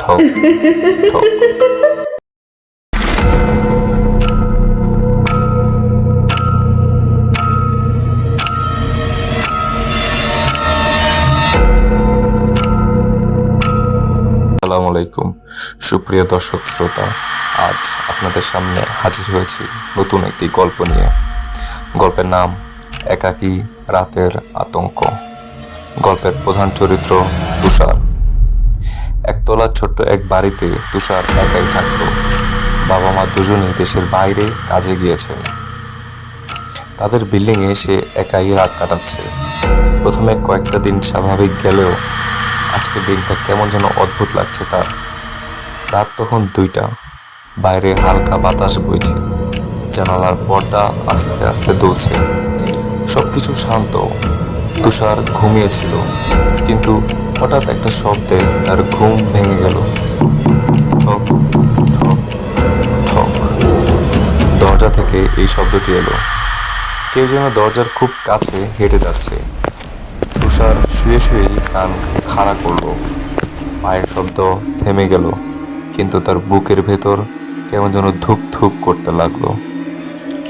ঠক ঠক। আসসালামু আলাইকুম সুপ্রিয় দর্শক শ্রোতা, আজ আপনাদের সামনে হাজির হয়েছি নতুন একটি গল্প নিয়ে। গল্পের নাম একাকী রাতের আতঙ্ক। গল্পের প্রধান চরিত্র তুষার। একতলা ছোট্ট এক বাড়িতে তুষার একাই থাকত। বাবা মা দুজনেই দেশের বাইরে কাজে গিয়েছেন। তাদের বিল্ডিংয়ে সে একাই রাত কাটাচ্ছে। প্রথমে কয়েকটা দিন স্বাভাবিক গেলেও আজকের দিনটা কেমন যেন অদ্ভুত লাগছে তার। রাত তখন 2টা, বাইরে হালকা বাতাস বইছে, জানালার পর্দা আস্তে আস্তে দুলছে, সবকিছু শান্ত। তুষার ঘুমিয়েছিল, কিন্তু হঠাৎ একটা শব্দে তার ঘুম ভেঙে গেল। ঠক ঠক ঠক। দরজা থেকে এই শব্দটি এলো। কেউ যেন দরজার খুব কাছে হেঁটে যাচ্ছে। তুষার শুয়ে শুয়েই কান খাড়া করলো। পায়ের শব্দ থেমে গেল, কিন্তু তার বুকের ভেতর কেমন যেন ধুক ধুক করতে লাগলো।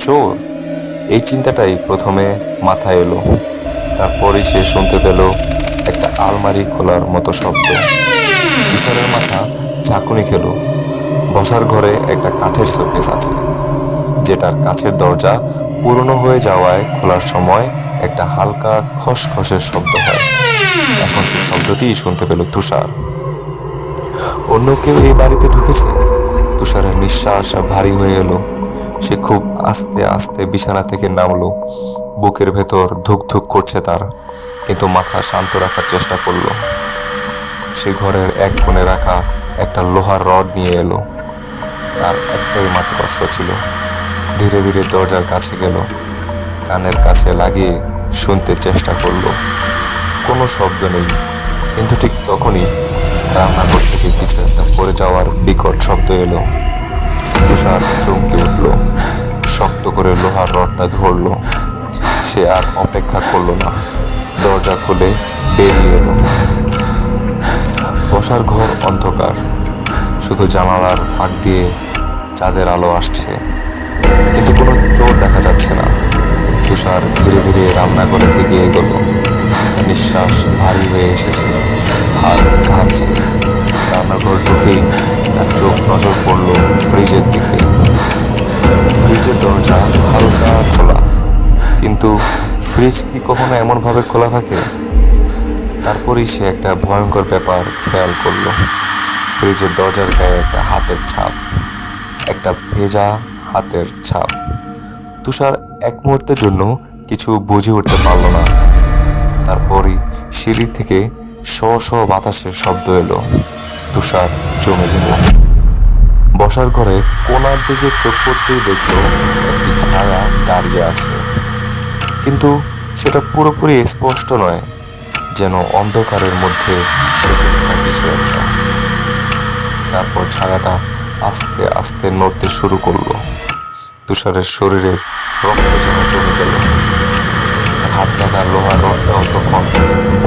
চোর, এই চিন্তাটাই প্রথমে মাথায় এলো। তারপরেই সে শুনতে পেল একটা আলমারি খোলার মতো শব্দ। তুষারের মাথা ঝাঁকুনি খেল। বসার ঘরে একটা কাঠের শোকেস আছে, যেটার কাছের দরজা পুরনো হয়ে যাওয়ায় খোলার সময় একটা হালকা খসখসের শব্দ হয়। এখন সেই শব্দটিই শুনতে পেল তুষার। অন্য কেউ এই বাড়িতে ঢুকেছে? তুষারের নিঃশ্বাস ভারী হয়ে এলো। সে খুব আস্তে আস্তে বিছানা থেকে নামলো। বুকের ভেতর ধুক ধুক করছে তার, কিন্তু মাথা শান্ত রাখার চেষ্টা করলো। সে ঘরের এক কোণে রাখা একটা লোহার রড নিয়ে এলো। তার একটাই মাত্র অস্ত্র ছিল। ধীরে ধীরে দরজার কাছে গেল, কানের কাছে লাগিয়ে শুনতে চেষ্টা করলো। কোনো শব্দ নেই, কিন্তু ঠিক তখনই রান্নাঘর থেকে কিছু একটা পড়ে যাওয়ার বিকট শব্দ এলো। তুষার চমকে উঠল, শক্ত করে লোহার রডটা ধরলো। সে আর অপেক্ষা করলো না, দরজা খুলে বেরিয়ে এলো। বসার ঘর অন্ধকার, শুধু জানালার ফাঁক দিয়ে চাঁদের আলো আসছে, কিন্তু কোনো চোর দেখা যাচ্ছে না। তুষার ধীরে ধীরে রান্নাঘরের দিকে এগোলো। তার নিঃশ্বাস ভারী হয়ে এসেছে, হাত ঘামছে। রান্নাঘর ঢুকেই তার চোখ নজর পড়ল ফ্রিজের দিকে। ফ্রিজের দরজা হালকা খোলা, কিন্তু ফ্রিজ কি কখনো এমনভাবে খোলা থাকে? তারপরেই সে একটা ভয়ঙ্কর ব্যাপার খেয়াল করলো। ফ্রিজের দরজার গায়ে একটা হাতের ছাপ, একটা ভেজা হাতের ছাপ। তুষার এক মুহূর্তের জন্য কিছু বুঝে উঠতে পারল না। তারপরই সিঁড়ি থেকে শ বাতাসের শব্দ এলো। তুষার জমে গেল। বসার ঘরে কোণার দিকে চোখ পড়তেই দেখলো একটি ছায়া দাঁড়িয়ে আছে, কিন্তু সেটা পুরোপুরি স্পষ্ট নয়, যেন অন্ধকারের মধ্যে এসে থাকা কিছু একটা। তারপর ছায়াটা আস্তে আস্তে নড়তে শুরু করলো। তুষারের শরীরে রক্ত যেন জমে গেল। তার হাতে থাকা লোহার রডটাও তখন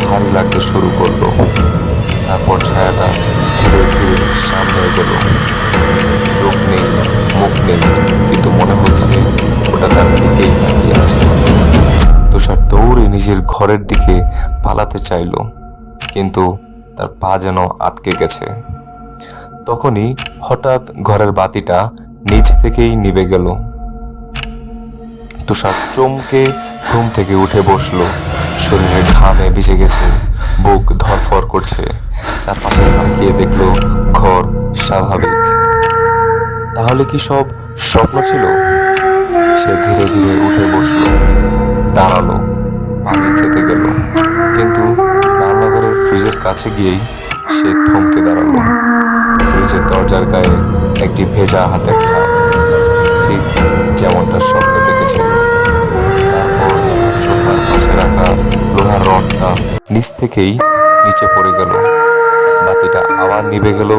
ভারী লাগতে শুরু করলো। তারপর ছায়াটা ধীরে ধীরে সামনে এগোলো। চোখ নেই, মুখ নেই, কিন্তু মনে হচ্ছে ওটা তার দিকেই তাকিয়ে আছে। তুষার দৌড়ে নিজের ঘরের দিকে পালাতে চাইলো, কিন্তু তার পা যেন আটকে গেছে। তখনই হঠাৎ ঘরের বাতিটা নিচ থেকেই নিভে গেল। তুষার চমকে ঘুম থেকে উঠে বসলো। শরীরে ঘামে ভিজে গেছে, বুক ধড়ফড় করছে। চারপাশে তাকিয়ে দেখলো ঘর স্বাভাবিক। তাহলে কি সব স্বপ্ন ছিল? সে ধীরে ধীরে উঠে বসলো, দাঁড়ালো, পানি খেতে গেল, কিন্তু রান্নাঘরের ফ্রিজের কাছে গিয়েই সে থমকে দাঁড়ালো। ফ্রিজের দরজার গায়ে একটি ভেজা হাতের ছাপ, ঠিক যেমনটা স্বপ্নে দেখেছিল। তারপর সোফার পাশে রাখা লোহার রডটা নিচ থেকেই নিচে পড়ে গেল। বাতিটা আবার নিভে গেল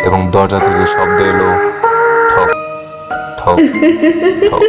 এবং দরজা থেকে শব্দ এলো, ঠক ঠক ঠক।